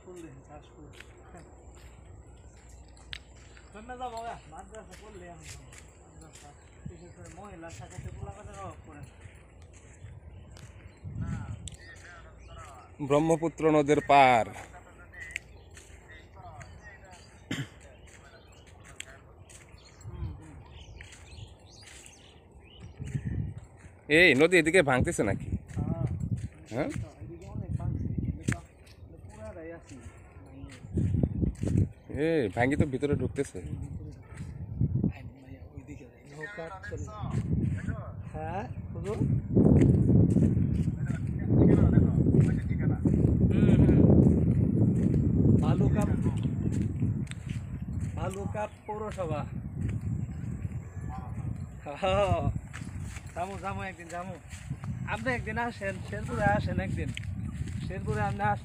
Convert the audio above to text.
কাশফুল দেখি কাশফুল কেমনে যাবো মাদ্রাসা করলে আমি মাদ্রাসা বিশেষ করে মহিলা শাখাতে পোলাপানের অভাব করে ব্রহ্মপুত্র নদের পার। এই নদী এদিকে ভাঙতেছে নাকি? হ্যাঁ, এই ভাঙ্গি তো ভিতরে ঢুকতেছে। হ্যাঁ ভালুকা পৌরসভা। যাবো যাবো একদিন যাবো। আপনি একদিন আসেন শেরপুরে, আসেন একদিন শেরপুরে আপনি আসলে